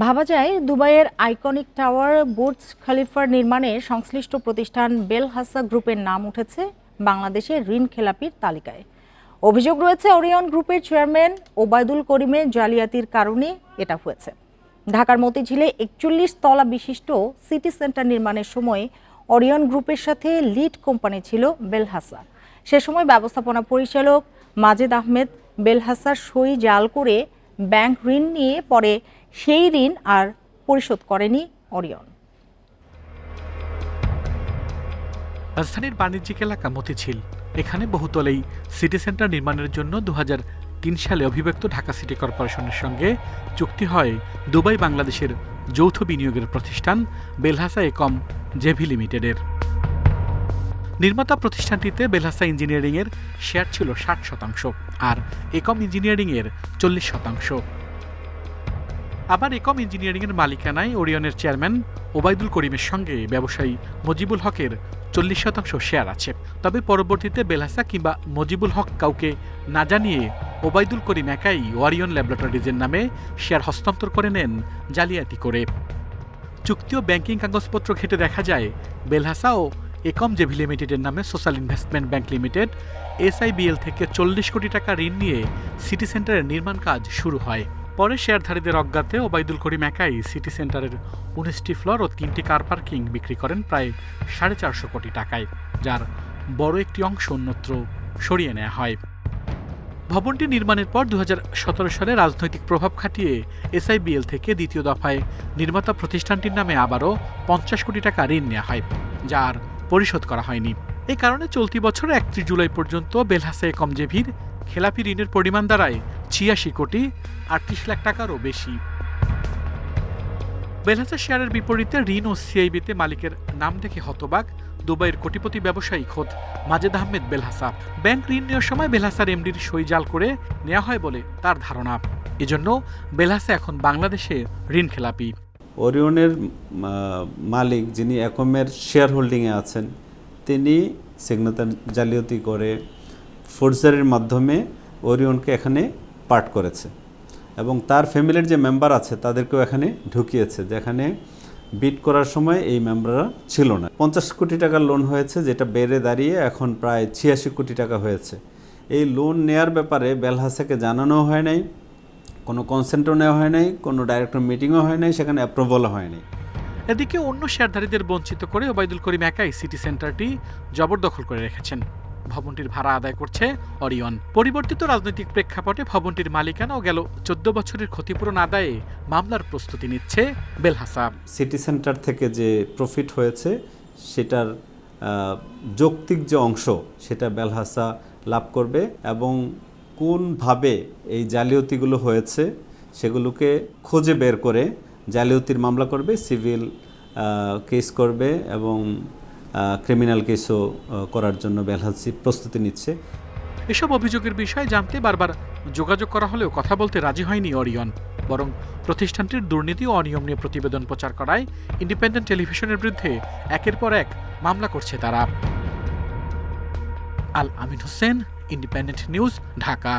ভাবা যায় দুবাইয়ের আইকনিক টাওয়ার বুর্জ খলিফার নির্মাণে সংশ্লিষ্ট প্রতিষ্ঠান বেলহাসা গ্রুপের নাম উঠেছে বাংলাদেশের ঋণ খেলাপির তালিকায়। অভিযোগ রয়েছে ওরিয়ন গ্রুপের চেয়ারম্যান ওবায়দুল করিমের জালিয়াতির কারণে এটা হয়েছে। ঢাকার মতিঝিলে ৪১ তলা বিশিষ্ট সিটি সেন্টার নির্মাণের সময় ওরিয়ন গ্রুপের সাথে লিড কোম্পানি ছিল বেলহাসা। সে সময় ব্যবস্থাপনা পরিচালক মাজেদ আহমেদ বেলহাসার সই জাল করে ব্যাংক ঋণ নিয়ে পরে সেই ঋণ আর পরিশোধ করেনি ওরিয়ন। রাজধানীর বাণিজ্যিক এলাকা মতিঝিল, এখানে বহুতলেই সিটি সেন্টার নির্মাণের জন্য ২০০৩ সালে অভিব্যক্ত ঢাকা সিটি কর্পোরেশনের সঙ্গে চুক্তি হয় দুবাই বাংলাদেশের যৌথ বিনিয়োগের প্রতিষ্ঠান বেলহাসা একম জেভি লিমিটেডের। নির্মাতা প্রতিষ্ঠানটিতে বেলহাসা ইঞ্জিনিয়ারিংয়ের শেয়ার ছিল ৬০%, আর একম ইঞ্জিনিয়ারিংয়ের ৪০%। আবার একম ইঞ্জিনিয়ারিংয়ের মালিকানায় ওরিয়নের চেয়ারম্যান ওবায়দুল করিমের সঙ্গে ব্যবসায়ী মজিবুল হকের ৪০% শেয়ার আছে। তবে পরবর্তীতে বেলহাসা কিংবা মজিবুল হক কাউকে না জানিয়ে ওবায়দুল করিম একাই ওরিয়ন ল্যাবরেটরিজের নামে শেয়ার হস্তান্তর করে নেন জালিয়াতি করে। চুক্তি ও ব্যাংকিং কাগজপত্র ঘেঁটে দেখা যায় বেলহাসা ও একম জেভি লিমিটেডের নামে social investment bank limited SIBL থেকে ৪০ কোটি টাকা ঋণ নিয়ে সিটি সেন্টারের নির্মাণ কাজ শুরু হয়। পরে শেয়ারধারীদের অজ্ঞাতে ওবায়দুল করিম একাই সিটি সেন্টারের ১৯টি ফ্লোর ও ৩টি কার পার্কিং বিক্রি করেন প্রায় ৪৫০ কোটি টাকায়, যার বড় একটি অংশ অন্যত্র সরিয়ে নেওয়া হয়। ভবনটি নির্মাণের পর ২০১৭ সালে রাজনৈতিক প্রভাব খাটিয়ে SIBL থেকে দ্বিতীয় দফায় নির্মাতা প্রতিষ্ঠানটির নামে আবারও ৫০ কোটি টাকা ঋণ নেওয়া হয়, যা আর পরিশোধ করা হয়নি। এই কারণে চলতি বছর ৩১ জুলাই পর্যন্ত বেলহাসা একম জেভির খেলাপি ঋণের পরিমাণ দাঁড়ায় ৮৬ কোটি ৩৮ লাখ টাকারও বেশি। বেলহাসা শেয়ারের বিপরীতে ঋণ ও CIBতে মালিকের নাম দেখে হতবাক দুবাইয়ের কোটিপতি ব্যবসায়ী খোদ মাজেদ আহমেদ বেলহাসা। ব্যাংক ঋণ নেওয়ার সময় বেলহাসার MDর সই জাল করে নেওয়া হয় বলে তার ধারণা। এজন্য বেলহাসা এখন বাংলাদেশে ঋণ খেলাপি। ওরিয়নের মালিক যিনি একমের শেয়ার হোল্ডিংয়ে আছেন, তিনি সিগনেচার জালিয়াতি করে ফোর্জারির মাধ্যমে ওরিয়নকে এখানে পার্ট করেছে এবং তার ফ্যামিলির যে মেম্বার আছে তাদেরকেও এখানে ঢুকিয়েছে, যেখানে বিড করার সময় এই মেম্বাররা ছিল না। ৫০ কোটি টাকার লোন হয়েছে, যেটা বেড়ে দাঁড়িয়ে এখন প্রায় ৮৬ কোটি টাকা হয়েছে। এই লোন নেয়ার ব্যাপারে বেলহাসাকে জানানো হয় নাই, কোনো কনসেন্টও নেওয়া হয় নাই, কোনো ডাইরেক্টর মিটিংও হয় নাই, সেখানে অ্যাপ্রুভালও হয় নাই। এদিকে অন্য শেয়ারধারীদের বঞ্চিত করে ওবায়দুল করিম একাই সিটি সেন্টারটি জবরদখল করে রেখেছেন। ভবনটির ভাড়া আদায় করছে ওরিয়ন। পরিবর্তিত রাজনৈতিক প্রেক্ষাপটে ভবনটির মালিকানা ও গেল ১৪ বছরের ক্ষতিপূরণ আদায়ে মামলার প্রস্তুতি নিচ্ছে বেলহাসা। সিটি সেন্টার থেকে যে প্রফিট হয়েছে সেটার যৌক্তিক যে অংশ সেটা বেলহাসা লাভ করবে এবং কোনভাবে এই জালিয়াতিগুলো হয়েছে সেগুলোকে খুঁজে বের করে জালিয়াতির মামলা করবে, সিভিল কেস করবে এবং ক্রিমিনাল কেসও করার জন্য বেলহাসি প্রস্তুতি নিচ্ছে। এসব অভিযোগের বিষয়ে জানতে বারবার যোগাযোগ করা হলেও কথা বলতে রাজি হয়নি ওরিয়ন, বরং প্রতিষ্ঠানটির দুর্নীতি ও অনিয়ম নিয়ে প্রতিবেদন প্রচার করায় ইন্ডিপেন্ডেন্ট টেলিভিশনের বিরুদ্ধে একের পর এক মামলা করছে তারা। আল আমিন হোসেন, ইন্ডিপেন্ডেন্ট নিউজ, ঢাকা।